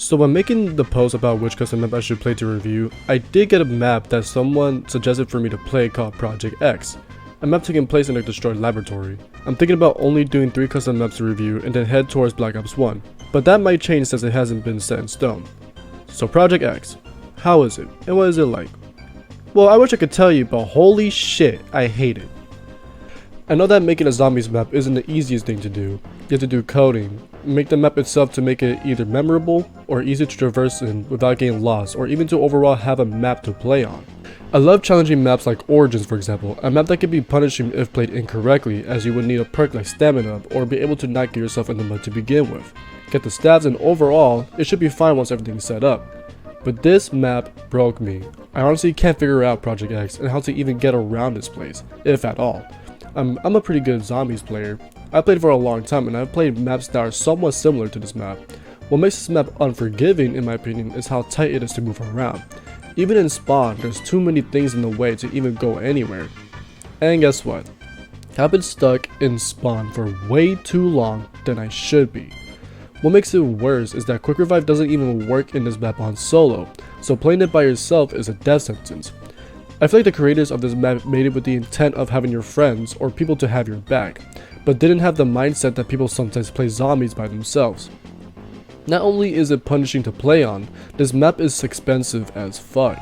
So when making the post about which custom map I should play to review, I did get a map that someone suggested for me to play called Project X, a map taking place in a destroyed laboratory. I'm thinking about only doing 3 custom maps to review and then head towards Black Ops 1, but that might change since it hasn't been set in stone. So Project X, how is it, and what is it like? Well, I wish I could tell you, but holy shit, I hate it. I know that making a zombies map isn't the easiest thing to do. You have to do coding, make the map itself to make it either memorable or easy to traverse in without getting lost, or even to overall have a map to play on. I love challenging maps like Origins, for example, a map that can be punishing if played incorrectly, as you would need a perk like Stamina Up or be able to not get yourself in the mud to begin with. Get the stats, and overall, it should be fine once everything's set up. But this map broke me. I honestly can't figure out Project X and how to even get around this place, if at all. I'm a pretty good zombies player. I played for a long time and I've played maps that are somewhat similar to this map. What makes this map unforgiving in my opinion is how tight it is to move around. Even in spawn, there's too many things in the way to even go anywhere. And guess what? I've been stuck in spawn for way too long than I should be. What makes it worse is that quick revive doesn't even work in this map on solo, so playing it by yourself is a death sentence. I feel like the creators of this map made it with the intent of having your friends or people to have your back, but didn't have the mindset that people sometimes play zombies by themselves. Not only is it punishing to play on, this map is expensive as fuck.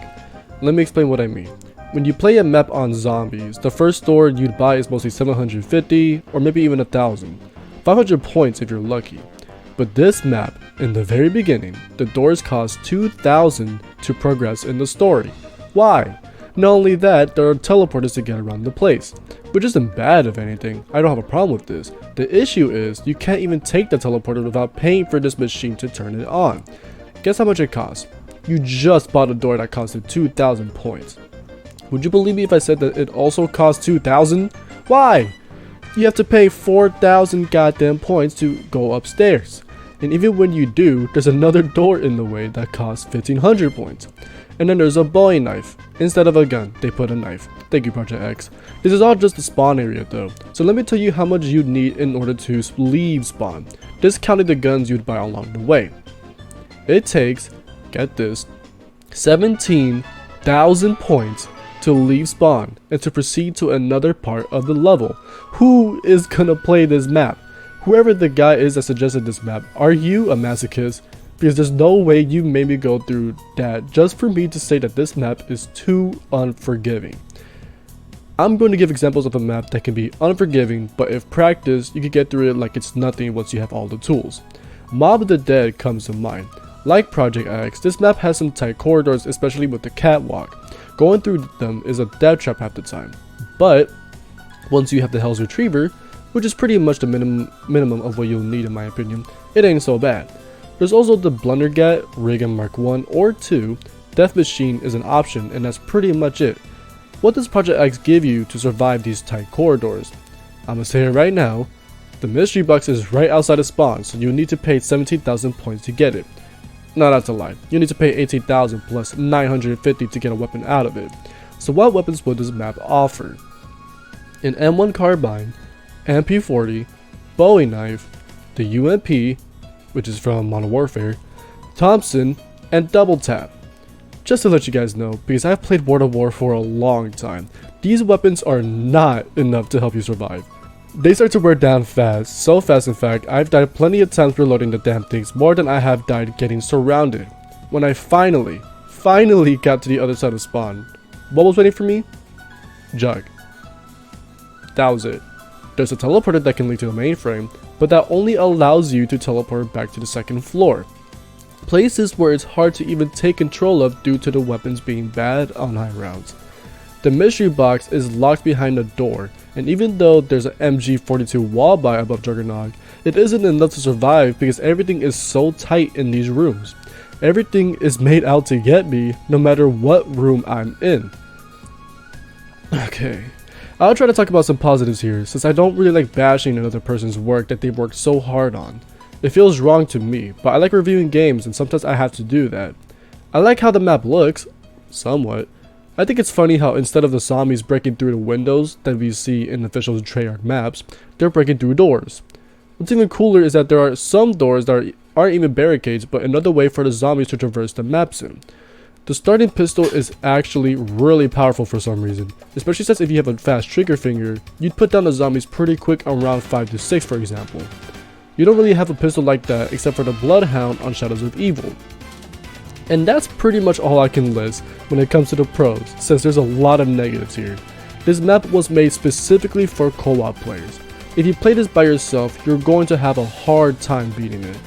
Let me explain what I mean. When you play a map on zombies, the first door you'd buy is mostly 750 or maybe even 1,000, 500 points if you're lucky. But this map, in the very beginning, the doors cost 2,000 to progress in the story. Why? Not only that, there are teleporters to get around the place, which isn't bad if anything. I don't have a problem with this. The issue is, you can't even take the teleporter without paying for this machine to turn it on. Guess how much it costs? You just bought a door that costed 2,000 points. Would you believe me if I said that it also costs 2,000? Why? You have to pay 4,000 goddamn points to go upstairs. And even when you do, there's another door in the way that costs 1,500 points. And then there's a Bowie knife. Instead of a gun, they put a knife. Thank you, Project X. This is all just the spawn area though. So let me tell you how much you'd need in order to leave spawn, discounting the guns you'd buy along the way. It takes, get this, 17,000 points to leave spawn and to proceed to another part of the level. Who is gonna play this map? Whoever the guy is that suggested this map, are you a masochist? Because there's no way you made me go through that just for me to say that this map is too unforgiving. I'm going to give examples of a map that can be unforgiving, but if practiced, you can get through it like it's nothing once you have all the tools. Mob of the Dead comes to mind. Like Project X, this map has some tight corridors, especially with the catwalk. Going through them is a death trap half the time. But once you have the Hell's Retriever, which is pretty much the minimum of what you'll need in my opinion, it ain't so bad. There's also the Blundergat, Ray Gun Mark 1 or 2, Death Machine is an option, and that's pretty much it. What does Project X give you to survive these tight corridors? I'ma say it right now, the mystery box is right outside of spawn, so you need to pay 17,000 points to get it. No, that's a lie. You need to pay 18,000 plus 950 to get a weapon out of it. So what weapons would this map offer? An M1 carbine, MP40, Bowie knife, the UMP, which is from Modern Warfare, Thompson, and Double Tap. Just to let you guys know, because I've played World of War for a long time, these weapons are not enough to help you survive. They start to wear down fast, so fast in fact, I've died plenty of times reloading the damn things, more than I have died getting surrounded. When I finally got to the other side of spawn, what was waiting for me? Jug. That was it. There's a teleporter that can lead to the mainframe, but that only allows you to teleport back to the second floor. Places where it's hard to even take control of due to the weapons being bad on high rounds. The mystery box is locked behind a door, and even though there's an MG42 wall buy above Juggernog, it isn't enough to survive because everything is so tight in these rooms. Everything is made out to get me no matter what room I'm in. Okay. I'll try to talk about some positives here, since I don't really like bashing another person's work that they worked so hard on. It feels wrong to me, but I like reviewing games and sometimes I have to do that. I like how the map looks, somewhat. I think it's funny how instead of the zombies breaking through the windows that we see in official Treyarch maps, they're breaking through doors. What's even cooler is that there are some doors that aren't even barricades, but another way for the zombies to traverse the maps in. The starting pistol is actually really powerful for some reason, especially since if you have a fast trigger finger, you'd put down the zombies pretty quick on round 5 to 6 for example. You don't really have a pistol like that except for the Bloodhound on Shadows of Evil. And that's pretty much all I can list when it comes to the pros, since there's a lot of negatives here. This map was made specifically for co-op players. If you play this by yourself, you're going to have a hard time beating it.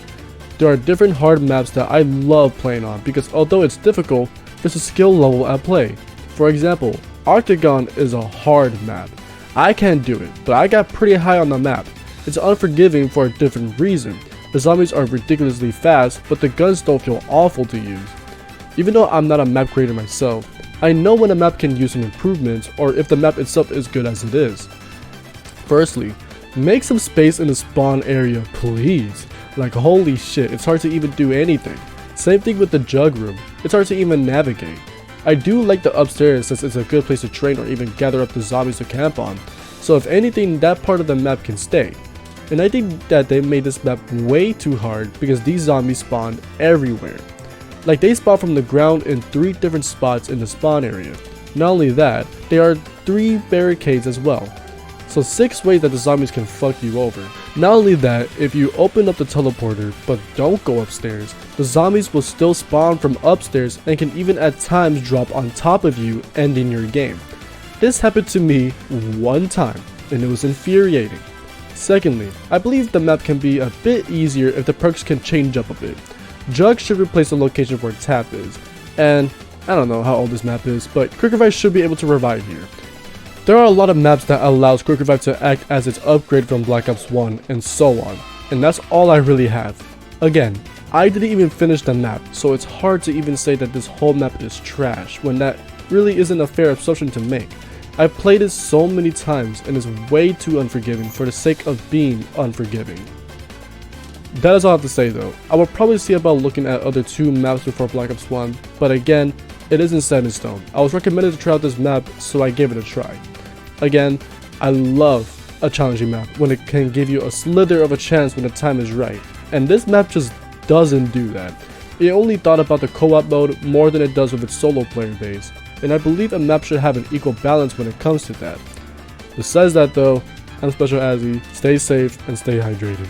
There are different hard maps that I love playing on because although it's difficult, there's a skill level at play. For example, Octagon is a hard map. I can't do it, but I got pretty high on the map. It's unforgiving for a different reason. The zombies are ridiculously fast, but the guns don't feel awful to use. Even though I'm not a map creator myself, I know when a map can use some improvements or if the map itself is good as it is. Firstly, make some space in the spawn area, please. Like holy shit, it's hard to even do anything. Same thing with the jug room, it's hard to even navigate. I do like the upstairs since it's a good place to train or even gather up the zombies to camp on, so if anything that part of the map can stay. And I think that they made this map way too hard because these zombies spawn everywhere. Like they spawn from the ground in 3 different spots in the spawn area. Not only that, there are 3 barricades as well. So 6 ways that the zombies can fuck you over. Not only that, if you open up the teleporter but don't go upstairs, the zombies will still spawn from upstairs and can even at times drop on top of you, ending your game. This happened to me one time and it was infuriating. Secondly, I believe the map can be a bit easier if the perks can change up a bit. Jug should replace the location where Tap is, and I don't know how old this map is, but Quick Revive should be able to revive here. There are a lot of maps that allows Quick Revive to act as its upgrade from Black Ops 1 and so on, and that's all I really have. Again, I didn't even finish the map, so it's hard to even say that this whole map is trash when that really isn't a fair assumption to make. I've played it so many times and it's way too unforgiving for the sake of being unforgiving. That is all I have to say though. I will probably see about looking at other 2 maps before Black Ops 1, but again, it isn't set in stone. I was recommended to try out this map, so I gave it a try. Again, I love a challenging map when it can give you a slither of a chance when the time is right, and this map just doesn't do that. It only thought about the co-op mode more than it does with its solo player base, and I believe a map should have an equal balance when it comes to that. Besides that though, I'm Special Azzy, stay safe and stay hydrated.